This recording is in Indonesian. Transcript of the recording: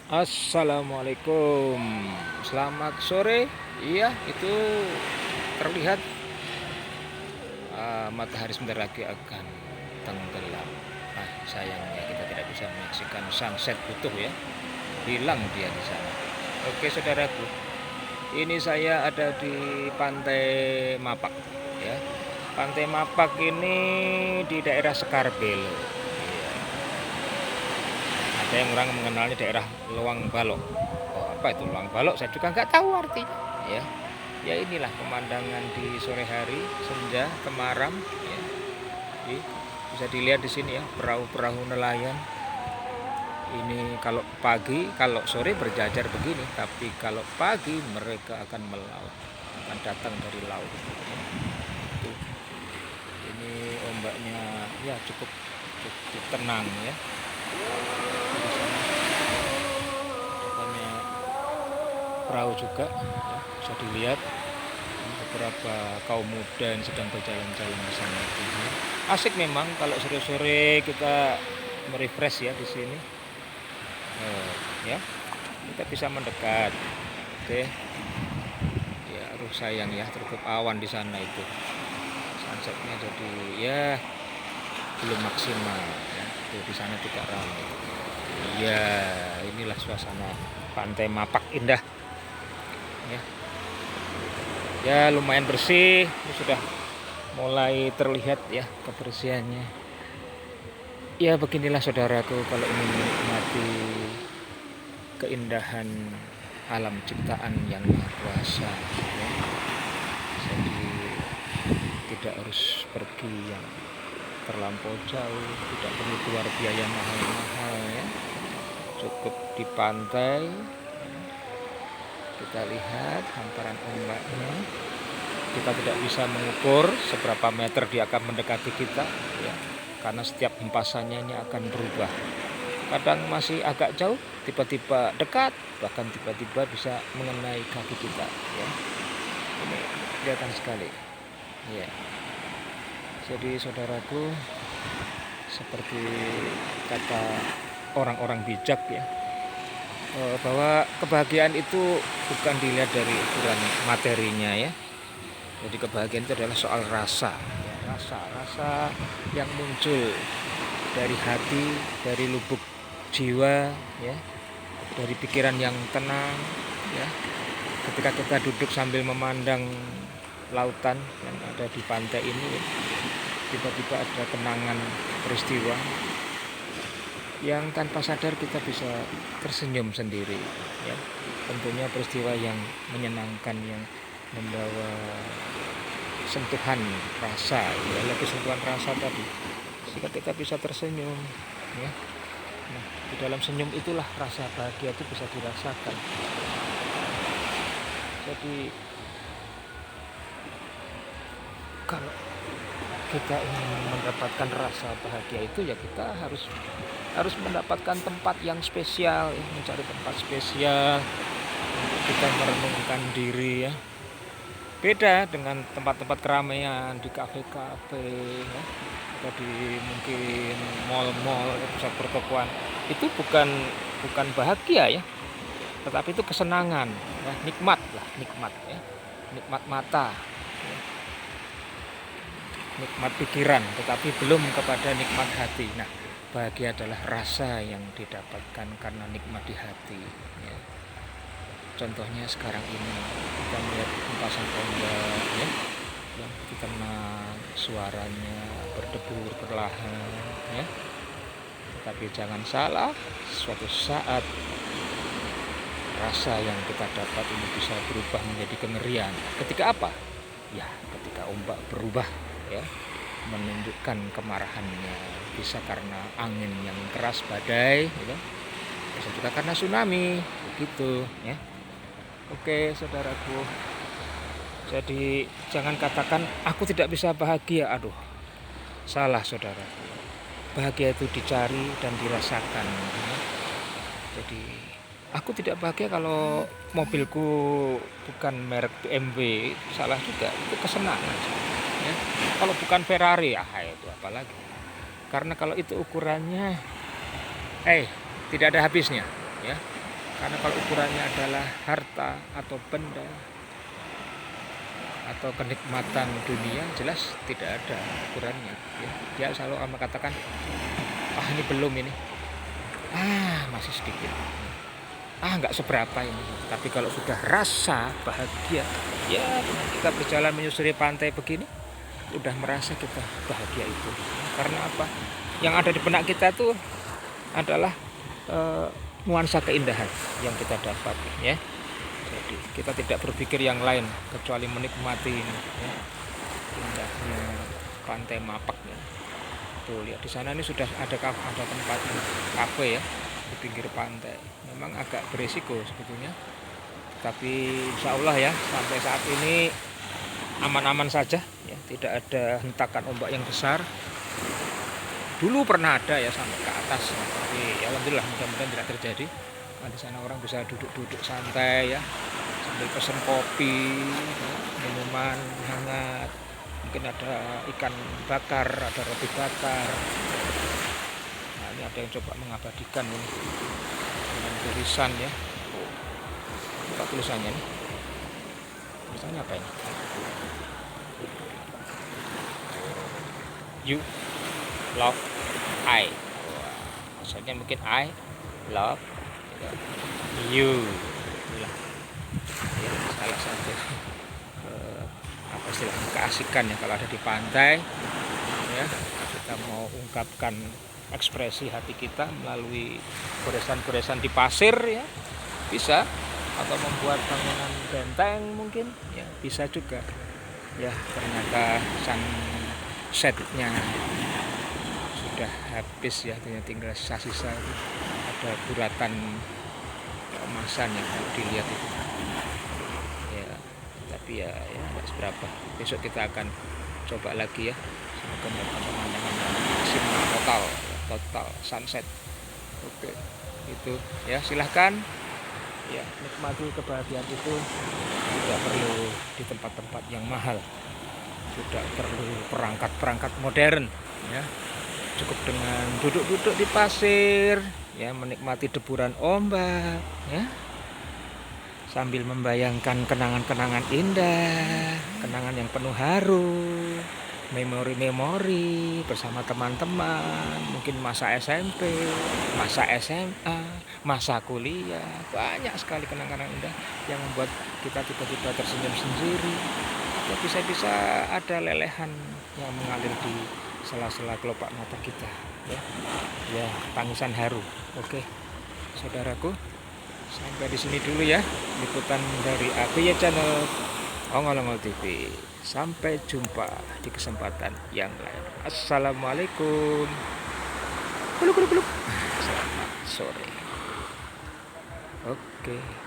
Assalamualaikum, selamat sore. Iya, itu terlihat matahari sebentar lagi akan tenggelam. Sayangnya kita tidak bisa menyaksikan sunset utuh ya, hilang dia di sana. Oke, saudaraku, ini saya ada di Pantai Mapak ya. Pantai Mapak ini di daerah Sekarbelo. Iya. Ada yang orang mengenalnya daerah Luang Balok. Oh, apa itu Luang Balok? Saya juga nggak tahu artinya. Ya, ya inilah pemandangan di sore hari, senja, temaram. Ya. Bisa dilihat di sini ya, perahu-perahu nelayan. Ini kalau pagi, kalau sore berjajar begini, tapi kalau pagi mereka akan melaut, akan datang dari laut. Tuh, ini ombaknya ya cukup tenang ya. Di sana banyak perahu juga, ya, bisa dilihat beberapa kaum muda yang sedang berjalan-jalan di sana. Asik memang kalau sore-sore kita merefresh ya di sini. Ya, kita bisa mendekat. Oke. Ya, aduh sayang ya, tertutup awan di sana itu. Sunsetnya jadi ya belum maksimal. Ya. Tuh, di sana tidak ramai. Ya, inilah suasana Pantai Mapak indah. Ya, ya lumayan bersih. Ini sudah mulai terlihat ya kebersihannya. Ya beginilah saudaraku kalau ingin menikmati keindahan alam ciptaan yang maha kuasa ya. Jadi tidak harus pergi yang terlampau jauh, tidak perlu keluar biaya mahal-mahal ya. Cukup di pantai kita lihat hamparan ombaknya. Kita tidak bisa mengukur seberapa meter dia akan mendekati kita ya, karena setiap hempasannya ini akan berubah. Kadang masih agak jauh, tiba-tiba dekat, bahkan tiba-tiba bisa mengenai kaki kita ya. Ini kelihatan sekali ya. Jadi saudaraku, seperti kata orang-orang bijak ya, bahwa kebahagiaan itu bukan dilihat dari ukuran materinya ya. Jadi kebahagiaan itu adalah soal rasa ya, rasa yang muncul dari hati, dari lubuk jiwa ya, dari pikiran yang tenang ya. Ketika kita duduk sambil memandang lautan yang ada di pantai ini ya, tiba-tiba ada kenangan peristiwa yang tanpa sadar kita bisa tersenyum sendiri ya. Tentunya peristiwa yang menyenangkan, yang membawa sentuhan rasa ya, lagi sentuhan rasa tadi, sehingga kita bisa tersenyum ya. Nah, di dalam senyum itulah rasa bahagia itu bisa dirasakan. Jadi kalau kita ingin mendapatkan rasa bahagia itu ya kita harus mendapatkan tempat yang spesial ya, mencari tempat spesial untuk kita merenungkan diri ya. Beda dengan tempat-tempat keramaian di kafe-kafe ya, atau di mungkin mall-mall, pusat pertokoan. Itu bukan bahagia ya, tetapi itu kesenangan ya, nikmat lah, nikmat ya, nikmat mata ya, nikmat pikiran, tetapi belum kepada nikmat hati. Nah, bahagia adalah rasa yang didapatkan karena nikmat di hati ya. Contohnya sekarang ini kita melihat hempasan ombak ya, yang kita tenang, suaranya berdebur perlahan ya. Tetapi jangan salah, suatu saat rasa yang kita dapat ini bisa berubah menjadi kengerian. Ketika apa? Ya, ketika ombak berubah ya, menunjukkan kemarahannya. Bisa karena angin yang keras, badai ya. Bisa juga karena tsunami begitu ya. Oke saudaraku, jadi jangan katakan aku tidak bisa bahagia. Aduh, salah saudaraku. Bahagia itu dicari dan dirasakan ya. Jadi aku tidak bahagia kalau mobilku bukan merek BMW, salah juga, itu kesenangan ya. Kalau bukan Ferrari ya itu apalagi. Karena kalau itu ukurannya tidak ada habisnya ya. Karena kalau ukurannya adalah harta atau benda atau kenikmatan dunia, jelas tidak ada ukurannya ya. Dia selalu akan katakan, ini belum ini, masih sedikit, nggak seberapa ini. Tapi kalau sudah rasa bahagia, ya kita berjalan menyusuri pantai begini, udah merasa kita bahagia itu. Karena apa? Yang ada di benak kita tuh adalah nuansa keindahan yang kita dapat ya. Jadi kita tidak berpikir yang lain kecuali menikmati ini ya, indahnya pantai Mapak ya. Tuh lihat di sana ini sudah ada tempat kafe ya di pinggir pantai. Memang agak berisiko sebetulnya, tapi insya Allah ya sampai saat ini aman-aman saja ya, tidak ada hentakan ombak yang besar. Dulu pernah ada ya sampai ke atas, tapi ya alhamdulillah mudah-mudahan tidak terjadi. Di sana orang bisa duduk-duduk santai ya, sambil pesen kopi, minuman hangat, mungkin ada ikan bakar, ada roti bakar. Nah, ini ada yang coba mengabadikan ini dengan tulisan ya. Apa tulisannya nih? Tulisannya apa ini? You love I. Maksudnya mungkin I love you. Itulah ya, salah satu istilahnya keasikan ya kalau ada di pantai ya, kita mau ungkapkan ekspresi hati kita melalui goresan-goresan di pasir ya, bisa, atau membuat bangunan benteng mungkin ya, bisa juga ya. Ternyata sunsetnya sudah habis ya, tinggal sisa-sisa ada buratan keemasan yang kalau dilihat itu ya. Tapi ya nggak seberapa, besok kita akan coba lagi ya, semoga mendapatkan pemandangan yang maksimal, total sunset. Oke, itu ya, silahkan ya, nikmati kebahagiaan itu. Tidak perlu di tempat-tempat yang mahal, tidak perlu perangkat modern ya, cukup dengan duduk-duduk di pasir ya, menikmati deburan ombak ya, sambil membayangkan kenangan-kenangan indah, kenangan yang penuh haru, memori-memori bersama teman-teman, mungkin masa SMP, masa SMA, masa kuliah. Banyak sekali kenangan indah yang membuat kita tiba-tiba tersenyum sendiri, atau bisa-bisa ada lelehan yang mengalir di sela-sela kelopak mata kita ya, tangisan haru. Oke saudaraku, sampai di sini dulu ya liputan dari ABY Channel Ongol-Ongol TV. Sampai jumpa di kesempatan yang lain. Assalamualaikum. Selamat sore. Oke.